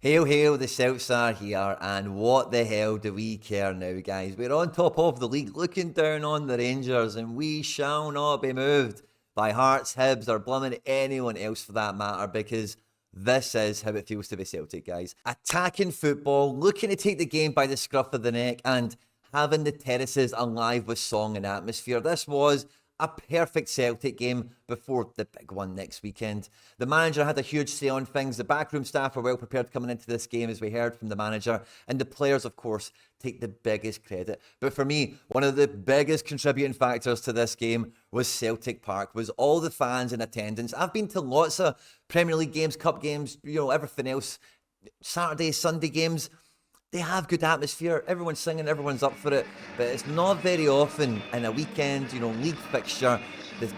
Hail, hail, the Celts are here, and what the hell do we care now, guys? We're on top of the league, looking down on the Rangers, and we shall not be moved by Hearts, Hibs, or blooming anyone else for that matter, because this is how it feels to be Celtic, guys. Attacking football, looking to take the game by the scruff of the neck, and having the terraces alive with song and atmosphere. This was a perfect Celtic game before the big one next weekend. The manager had a huge say on things. The backroom staff were well prepared coming into this game, as we heard from the manager. And the players, of course, take the biggest credit. But for me, one of the biggest contributing factors to this game was Celtic Park, was all the fans in attendance. I've been to lots of Premier League games, Cup games, everything else, Saturday, Sunday games. They have good atmosphere, everyone's singing, everyone's up for it, but it's not very often in a weekend, league fixture, the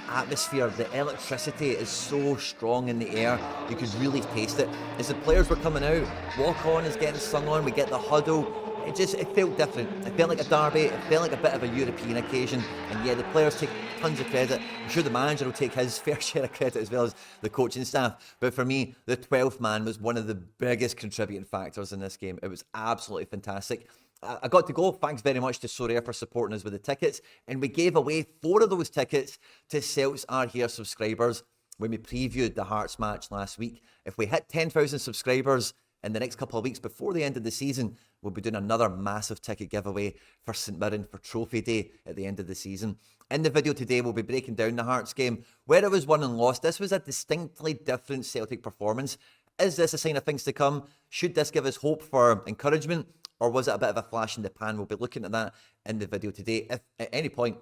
atmosphere, the electricity is so strong in the air, you could really taste it. As the players were coming out, Walk On is getting sung on, we get the huddle, it felt different. It felt like a derby, it felt like a bit of a European occasion, and yeah, the players take tons of credit. I'm sure the manager will take his fair share of credit as well as the coaching staff, but for me, the 12th man was one of the biggest contributing factors in this game. It was absolutely fantastic. I got to go. Thanks very much to Soraya for supporting us with the tickets, and we gave away 4 of those tickets to Celts Are Here subscribers when we previewed the Hearts match last week. If we hit 10,000 subscribers in the next couple of weeks before the end of the season, we'll be doing another massive ticket giveaway for St Mirren for Trophy Day at the end of the season. In the video today, we'll be breaking down the Hearts game, where it was won and lost. This was a distinctly different Celtic performance. Is this a sign of things to come? Should this give us hope for encouragement? Or was it a bit of a flash in the pan? We'll be looking at that in the video today. If at any point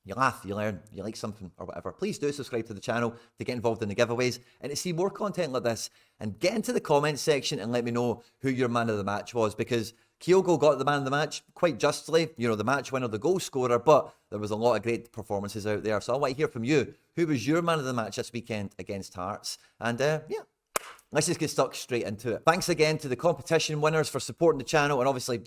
you laugh, you learn, you like something or whatever, please do subscribe to the channel to get involved in the giveaways and to see more content like this. And get into the comments section and let me know who your man of the match was, because Kyogo got the man of the match quite justly, the match winner, the goal scorer, but there was a lot of great performances out there. So I want to hear from you. Who was your man of the match this weekend against Hearts? And let's just get stuck straight into it. Thanks again to the competition winners for supporting the channel and obviously,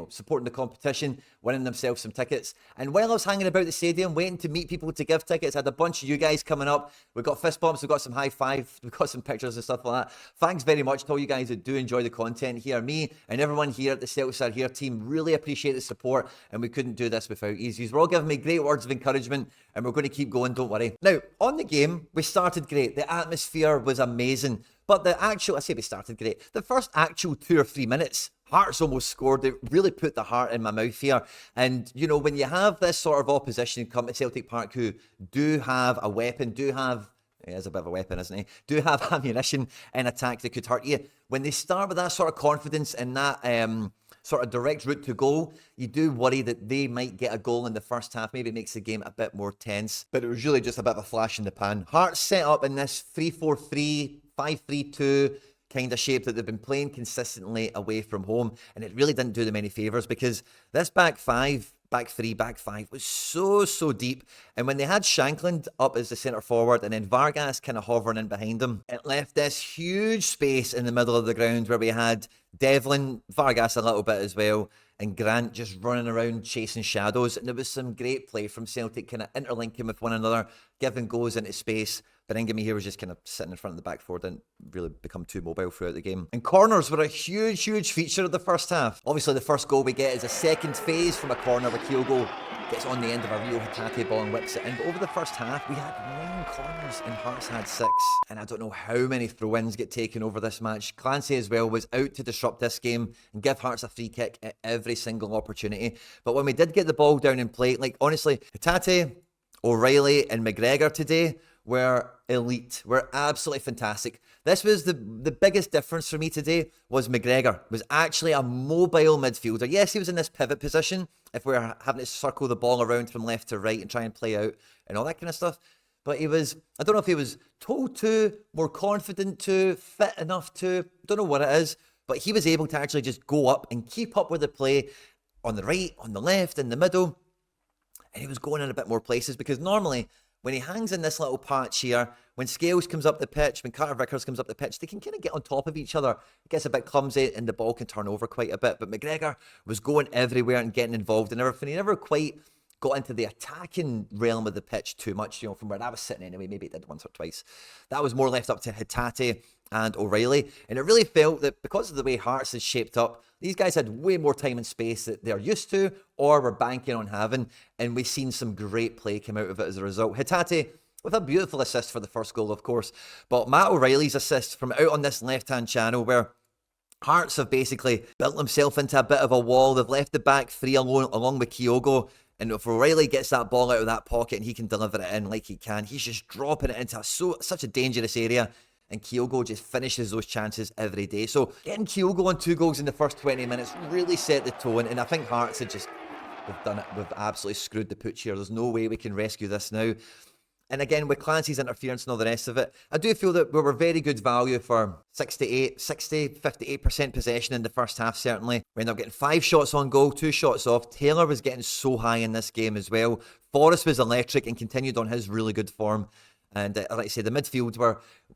supporting the competition, winning themselves some tickets. And while I was hanging about the stadium, waiting to meet people to give tickets, I had a bunch of you guys coming up. We've got fist bumps, we've got some high five, we've got some pictures and stuff like that. Thanks very much to all you guys that do enjoy the content here. Me and everyone here at the Celtics Are Here team really appreciate the support, and we couldn't do this without you. You're all giving me great words of encouragement, and we're going to keep going, don't worry. Now, on the game, we started great. The atmosphere was amazing. But we started great. The first actual 2 or 3 minutes, Hearts almost scored. It really put the heart in my mouth here. And, when you have this sort of opposition come to Celtic Park who do have a weapon, he is a bit of a weapon, isn't he? Do have ammunition in attack that could hurt you. When they start with that sort of confidence and that sort of direct route to goal, you do worry that they might get a goal in the first half. Maybe it makes the game a bit more tense. But it was really just a bit of a flash in the pan. Hearts set up in this 3-4-3, 5-3-2 kind of shape that they've been playing consistently away from home, and it really didn't do them any favours, because this back five was so deep, and when they had Shankland up as the centre forward and then Vargas kind of hovering in behind them, it left this huge space in the middle of the ground where we had Devlin, Vargas a little bit as well, and Grant just running around chasing shadows. And there was some great play from Celtic, kind of interlinking with one another, giving goals into space. But Ngemi here was just kind of sitting in front of the back four, didn't really become too mobile throughout the game. And corners were a huge feature of the first half. Obviously, the first goal we get is a second phase from a corner where Kyogo gets on the end of a Reo Hatate ball and whips it in. But over the first half, we had 9 corners and Hearts had 6. And I don't know how many throw-ins get taken over this match. Clancy as well was out to disrupt this game and give Hearts a free kick at every single opportunity. But when we did get the ball down in play, honestly, Hatate, O'Riley and McGregor today were elite, were absolutely fantastic. This was the biggest difference for me today, was McGregor was actually a mobile midfielder. Yes, he was in this pivot position if we're having to circle the ball around from left to right and try and play out and all that kind of stuff. But he was, I don't know if he was told to, more confident to, fit enough to, don't know what it is, but he was able to actually just go up and keep up with the play on the right, on the left, in the middle. And he was going in a bit more places, because normally when he hangs in this little patch here, when Scales comes up the pitch, when Carter Vickers comes up the pitch, they can kind of get on top of each other. It gets a bit clumsy and the ball can turn over quite a bit. But McGregor was going everywhere and getting involved in everything. He never quite got into the attacking realm of the pitch too much, from where I was sitting anyway. Maybe it did once or twice. That was more left up to Hatate and O'Riley. And it really felt that because of the way Hearts is shaped up, these guys had way more time and space that they're used to or were banking on having. And we've seen some great play come out of it as a result. Hatate with a beautiful assist for the first goal, of course. But Matt O'Riley's assist from out on this left-hand channel where Hearts have basically built themselves into a bit of a wall. They've left the back three along with Kyogo. And if O'Riley gets that ball out of that pocket and he can deliver it in like he can, he's just dropping it into such a dangerous area. And Kyogo just finishes those chances every day. So getting Kyogo on 2 goals in the first 20 minutes really set the tone. And I think Hearts had we've done it. We've absolutely screwed the pooch here. There's no way we can rescue this now. And again, with Clancy's interference and all the rest of it, I do feel that we were very good value for 58% possession in the first half, certainly. We ended up getting 5 shots on goal, 2 shots off. Taylor was getting so high in this game as well. Forrest was electric and continued on his really good form. And like I say, the midfield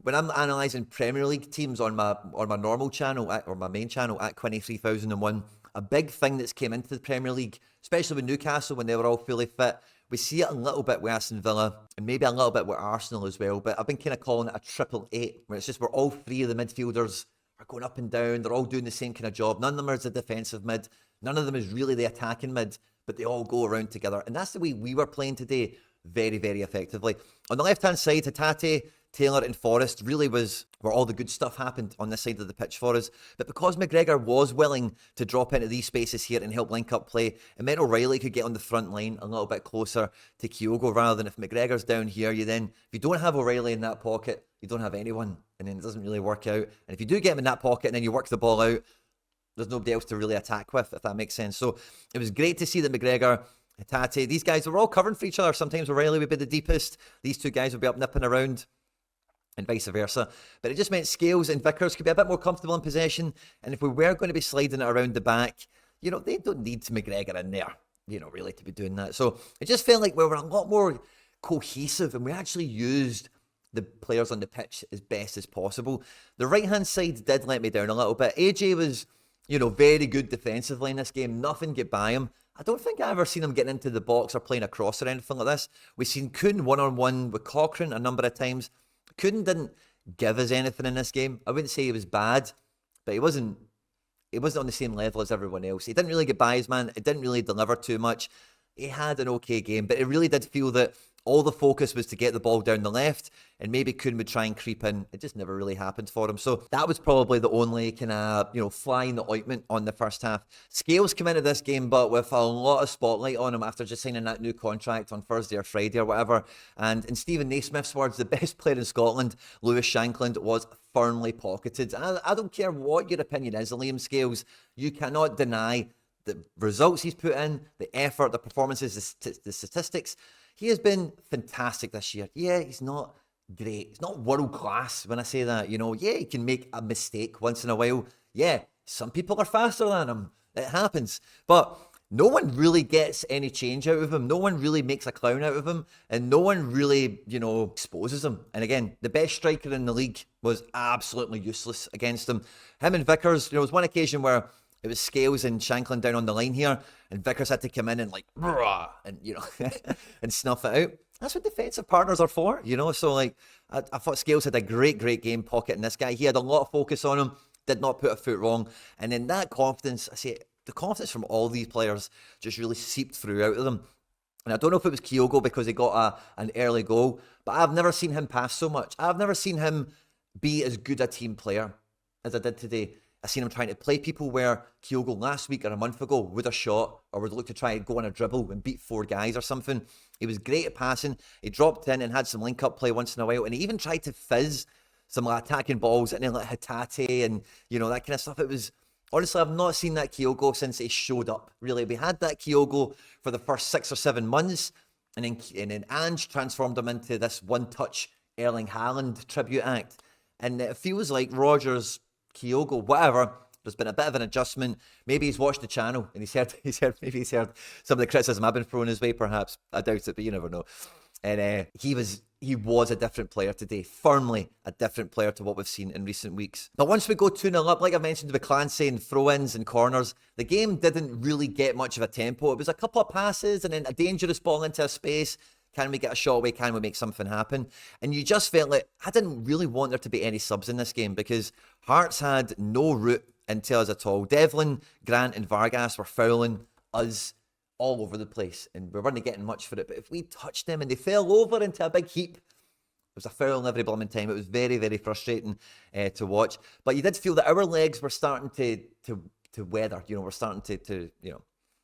when I'm analysing Premier League teams on my normal channel, or my main channel at Quinny 3001, a big thing that's came into the Premier League, especially with Newcastle when they were all fully fit, we see it a little bit with Aston Villa and maybe a little bit with Arsenal as well. But I've been kind of calling it a 888, where it's just where all 3 of the midfielders are going up and down. They're all doing the same kind of job. None of them is a defensive mid. None of them is really the attacking mid, but they all go around together. And that's the way we were playing today very, very effectively. On the left-hand side, Hatate, Taylor and Forrest really was where all the good stuff happened on this side of the pitch for us. But because McGregor was willing to drop into these spaces here and help link up play, it meant O'Riley could get on the front line a little bit closer to Kyogo, rather than if McGregor's down here, if you don't have O'Riley in that pocket, you don't have anyone, and then it doesn't really work out. And if you do get him in that pocket and then you work the ball out, there's nobody else to really attack with, if that makes sense. So it was great to see that McGregor, Hatate, these guys were all covering for each other. Sometimes O'Riley would be the deepest. These 2 guys would be up nipping around, and vice versa. But it just meant Scales and Vickers could be a bit more comfortable in possession. And if we were going to be sliding it around the back, they don't need McGregor in there, really to be doing that. So it just felt like we were a lot more cohesive and we actually used the players on the pitch as best as possible. The right-hand side did let me down a little bit. AJ was, very good defensively in this game. Nothing get by him. I don't think I've ever seen him getting into the box or playing across or anything like this. We've seen Kuhn one-on-one with Cochrane a number of times. Kuhn didn't give us anything in this game. I wouldn't say he was bad, but he wasn't on the same level as everyone else. He didn't really get by his man. It didn't really deliver too much. He had an okay game, but it really did feel that all the focus was to get the ball down the left, and maybe Kuhn would try and creep in. It just never really happened for him. So that was probably the only kind of, fly in the ointment on the first half. Scales came into this game, but with a lot of spotlight on him after just signing that new contract on Thursday or Friday or whatever. And in Stephen Naismith's words, the best player in Scotland, Lewis Shankland, was firmly pocketed. I don't care what your opinion is of Liam Scales. You cannot deny the results he's put in, the effort, the performances, the statistics. He has been fantastic this year. Yeah, he's not great. He's not world class when I say that. Yeah, he can make a mistake once in a while. Yeah, some people are faster than him. It happens. But no one really gets any change out of him. No one really makes a clown out of him. And no one really, exposes him. And again, the best striker in the league was absolutely useless against him. Him and Vickers, there was one occasion where it was Scales and Shankland down on the line here, and Vickers had to come in and and and snuff it out. That's what defensive partners are for, So I thought Scales had a great game pocketing this guy. He had a lot of focus on him, did not put a foot wrong, and then that confidence, the confidence from all these players just really seeped through out of them. And I don't know if it was Kyogo because he got an early goal, but I've never seen him pass so much. I've never seen him be as good a team player as I did today. I've seen him trying to play people where Kyogo last week or a month ago would have shot or would look to try and go on a dribble and beat 4 guys or something. He was great at passing. He dropped in and had some link-up play once in a while. And he even tried to fizz some attacking balls and then Hatate and, that kind of stuff. It was, honestly, I've not seen that Kyogo since he showed up, really. We had that Kyogo for the first 6 or 7 months. And then Ange transformed him into this one-touch Erling Haaland tribute act. And it feels like Rodgers, Kyogo, whatever, there's been a bit of an adjustment. Maybe he's watched the channel and he's heard maybe he's heard some of the criticism I've been throwing his way, perhaps. I doubt it, but you never know. And he was he was a different player today, firmly a different player to what we've seen in recent weeks. But once we go 2-0 up, like I mentioned with Clancy and throw-ins and corners, the game didn't really get much of a tempo. It was a couple of passes and then a dangerous ball into a space. Can we get a shot away? Can we make something happen? And you just felt like, I didn't really want there to be any subs in this game because Hearts had no route into us at all. Devlin, Grant and Vargas were fouling us all over the place, and we weren't getting much for it. But if we touched them and they fell over into a big heap, it was a foul every blooming time. It was very, very frustrating to watch. But you did feel that our legs were starting to weather. We're starting to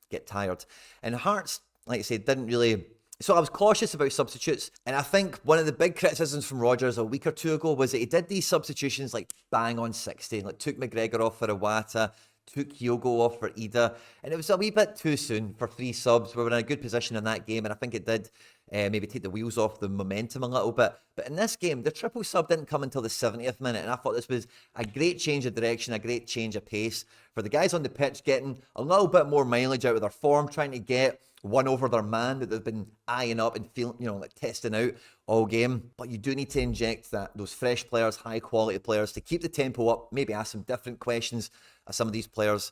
get tired. And Hearts, like I said, didn't really. So I was cautious about substitutes, and I think one of the big criticisms from Rodgers a week or two ago was that he did these substitutions like bang on 60, like took McGregor off for Iwata, took Kyogo off for Ida, and it was a wee bit too soon for 3 subs. We were in a good position in that game, and I think it did maybe take the wheels off the momentum a little bit. But in this game, the triple sub didn't come until the 70th minute, and I thought this was a great change of direction, a great change of pace for the guys on the pitch, getting a little bit more mileage out of their form, trying to get one over their man that they've been eyeing up and feeling, like testing out all game. But you do need to inject those fresh players, high quality players to keep the tempo up, maybe ask some different questions of some of these players.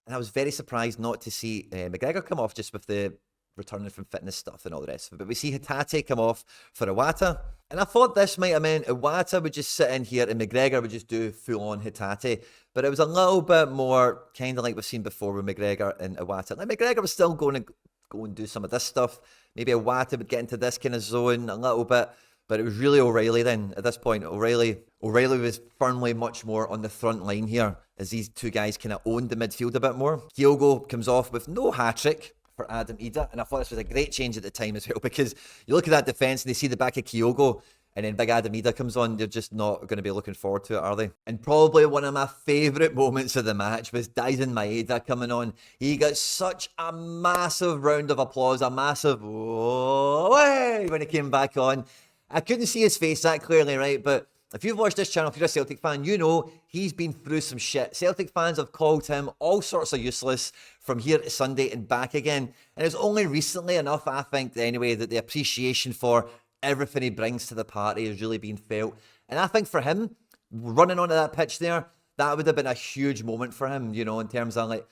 And I was very surprised not to see McGregor come off just with the returning from fitness stuff and all the rest of it. But we see Hatate come off for Iwata. And I thought this might have meant Iwata would just sit in here and McGregor would just do full-on Hatate. But it was a little bit more kind of like we've seen before with McGregor and Iwata. Like McGregor was still going to go and do some of this stuff. Maybe Iwata would get into this kind of zone a little bit. But it was really O'Riley then at this point. O'Riley was firmly much more on the front line here as these two guys kind of owned the midfield a bit more. Kyogo comes off with no hat-trick for Adam Ida, and I thought this was a great change at the time as well, because you look at that defence and they see the back of Kyogo and then big Adam Ida comes on. They're just not going to be looking forward to it, are they? And probably one of my favourite moments of the match was Daizen Maeda coming on. He got such a massive round of applause, a massive "Way!" when he came back on. I couldn't see his face that clearly, right? But if you've watched this channel, if you're a Celtic fan, you know he's been through some shit. Celtic fans have called him all sorts of useless from here to Sunday and back again. And it's only recently enough, I think, anyway, that the appreciation for everything he brings to the party has really been felt. And I think for him, running onto that pitch there, that would have been a huge moment for him, in terms of like,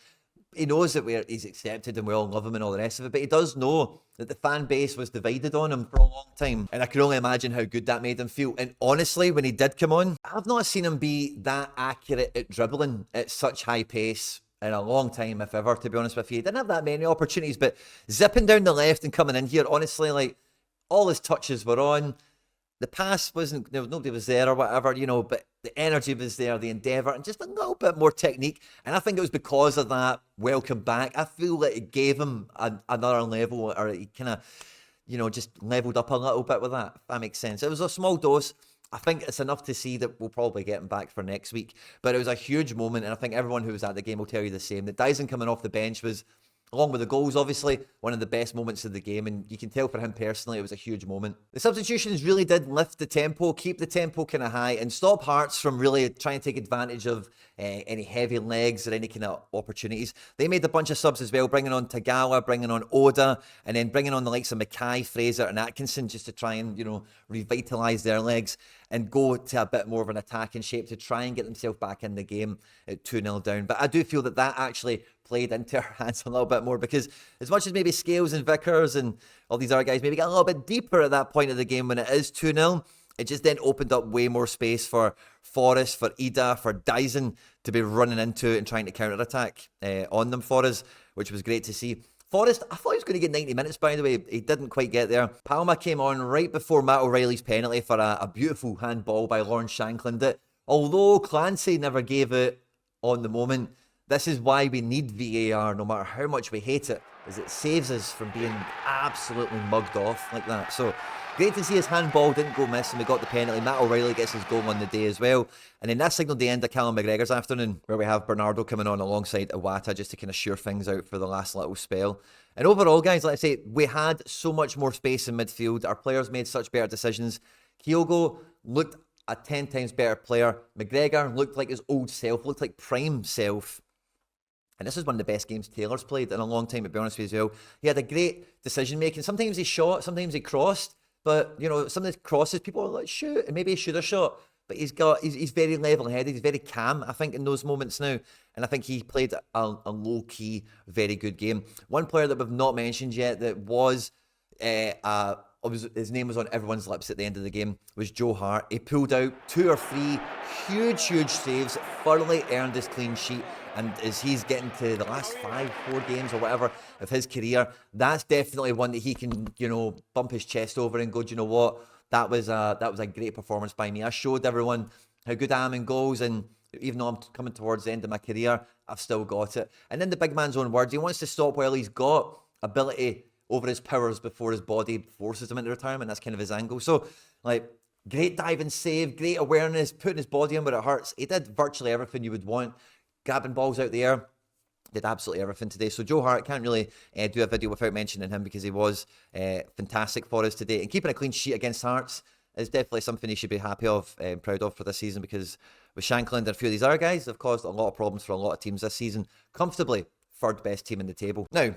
he knows that he's accepted and we all love him and all the rest of it, but he does know that the fan base was divided on him for a long time. And I can only imagine how good that made him feel. And honestly, when he did come on, I've not seen him be that accurate at dribbling at such high pace in a long time, if ever, to be honest with you. He didn't have that many opportunities, but zipping down the left and coming in here, honestly, like, all his touches were on. The pass wasn't, nobody was there or whatever, but the energy was there, the endeavour, and just a little bit more technique. And I think it was because of that welcome back. I feel like it gave him another level, or he kind of, just levelled up a little bit with that, if that makes sense. It was a small dose. I think it's enough to see that we'll probably get him back for next week. But it was a huge moment, and I think everyone who was at the game will tell you the same. That Daizen coming off the bench was, along with the goals, obviously, one of the best moments of the game. And you can tell for him personally, it was a huge moment. The substitutions really did lift the tempo, keep the tempo kind of high, and stop Hearts from really trying to take advantage of any heavy legs or any kind of opportunities. They made a bunch of subs as well, bringing on Tagawa, bringing on Oda, and then bringing on the likes of Mackay, Fraser, and Atkinson just to try and, revitalise their legs and go to a bit more of an attacking shape to try and get themselves back in the game at 2-0 down. But I do feel that actually played into our hands a little bit more, because as much as maybe Scales and Vickers and all these other guys maybe got a little bit deeper at that point of the game when it is 2-0, it just then opened up way more space for Forrest, for Ida, for Daizen to be running into it and trying to counter-attack on them for us, which was great to see. Forrest, I thought he was going to get 90 minutes, by the way. He didn't quite get there. Palma came on right before Matt O'Riley's penalty for a beautiful handball by Lawrence Shankland. That, although Clancy never gave it on the moment, this is why we need VAR, no matter how much we hate it, is it saves us from being absolutely mugged off like that. So, great to see his handball didn't go missing. We got the penalty. Matt O'Riley gets his goal on the day as well. And then that signalled the end of Callum McGregor's afternoon, where we have Bernardo coming on alongside Iwata just to kind of sure things out for the last little spell. And overall, guys, like I say, we had so much more space in midfield. Our players made such better decisions. Kyogo looked a 10 times better player. McGregor looked like his old self, looked like prime self. And this is one of the best games Taylor's played in a long time, to be honest with you as well. He had a great decision-making. Sometimes he shot, sometimes he crossed. But, you know, some of the crosses, people are like, shoot, and maybe he should have shot. But he's very level-headed. He's very calm, I think, in those moments now. And I think he played a low-key, very good game. One player that we've not mentioned yet that was, his name was on everyone's lips at the end of the game, was Joe Hart. He pulled out 2 or 3 huge saves, thoroughly earned his clean sheet. And as he's getting to the last 4 games or whatever of his career, that's definitely one that he can, you know, bump his chest over and go, do you know what? That was a great performance by me. I showed everyone how good I am in goals, and even though I'm coming towards the end of my career, I've still got it. And then the big man's own words, he wants to stop while he's got ability over his powers before his body forces him into retirement. That's kind of his angle. So, like, great diving save, great awareness, putting his body in where it hurts. He did virtually everything you would want, grabbing balls out the air. Did absolutely everything today. So Joe Hart, can't really do a video without mentioning him because he was fantastic for us today. And keeping a clean sheet against Hearts is definitely something he should be happy of and proud of for this season, because with Shankland and a few of these other guys, they've caused a lot of problems for a lot of teams this season. Comfortably third best team in the table. Now,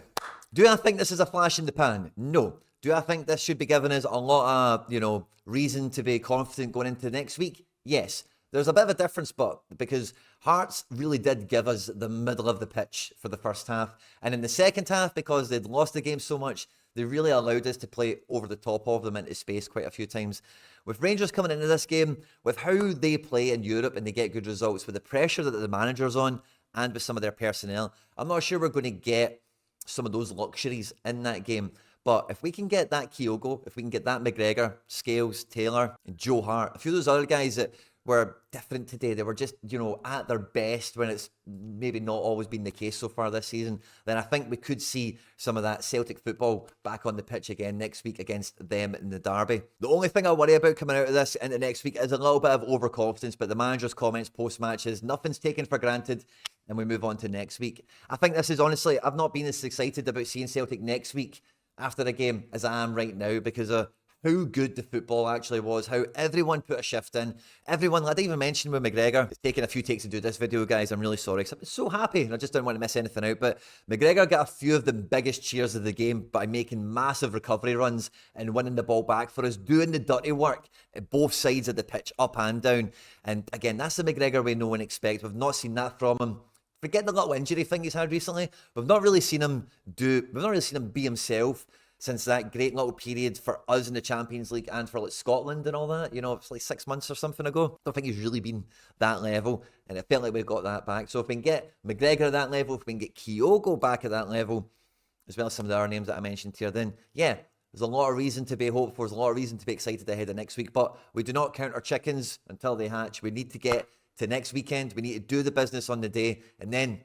do I think this is a flash in the pan? No. Do I think this should be giving us a lot of, you know, reason to be confident going into next week? Yes. There's a bit of a difference, but because Hearts really did give us the middle of the pitch for the first half. And in the second half, because they'd lost the game so much, they really allowed us to play over the top of them into space quite a few times. With Rangers coming into this game, with how they play in Europe and they get good results, with the pressure that the manager's on and with some of their personnel, I'm not sure we're going to get some of those luxuries in that game. But if we can get that Kyogo, if we can get that McGregor, Scales, Taylor, and Joe Hart, a few of those other guys that were different today, they were just, you know, at their best when it's maybe not always been the case so far this season, then I think we could see some of that Celtic football back on the pitch again next week against them in the derby. The only thing I worry about coming out of this into next week is a little bit of overconfidence, but the manager's comments post-match is nothing's taken for granted, and we move on to next week. I think this is honestly, I've not been as excited about seeing Celtic next week after the game as I am right now, because of how good the football actually was, how everyone put a shift in. Everyone, I didn't even mention with McGregor. It's taken a few takes to do this video, guys. I'm really sorry, because I'm so happy and I just don't want to miss anything out. But McGregor got a few of the biggest cheers of the game by making massive recovery runs and winning the ball back for us, doing the dirty work at both sides of the pitch, up and down. And again, that's the McGregor we know and expect. We've not seen that from him. Forget the little injury thing he's had recently. We've not really seen him be himself since that great little period for us in the Champions League and for like Scotland and all that. You know, it's like 6 months or something ago. I don't think he's really been that level, and it felt like we've got that back. So if we can get McGregor at that level, if we can get Kyogo back at that level, as well as some of the other names that I mentioned here, then yeah, there's a lot of reason to be hopeful. There's a lot of reason to be excited ahead of next week. But we do not count our chickens until they hatch. We need to get to next weekend. We need to do the business on the day, and then,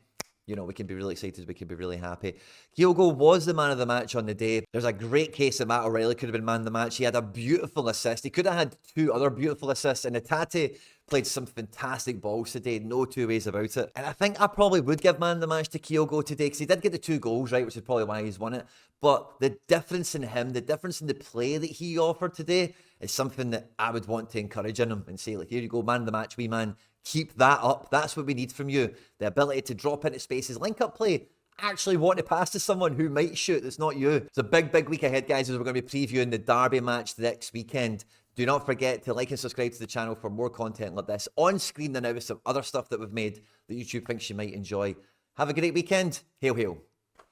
you know, we can be really excited. We can be really happy. Kyogo was the man of the match on the day. There's a great case that Matt O'Riley could have been man of the match. He had a beautiful assist. He could have had 2 other beautiful assists. And Hatate played some fantastic balls today. No two ways about it. And I think I probably would give man of the match to Kyogo today, because he did get the 2 goals, right, which is probably why he's won it. But the difference in him, the difference in the play that he offered today is something that I would want to encourage in him and say, like, here you go, man of the match, wee man. Keep that up. That's what we need from you. The ability to drop into spaces, link up play, actually want to pass to someone who might shoot that's not you. It's a big week ahead, guys, as we're going to be previewing the derby match next weekend. Do not forget to like and subscribe to the channel for more content like this. On screen now with some other stuff that we've made that YouTube thinks you might enjoy. Have a great weekend. Hail, hail.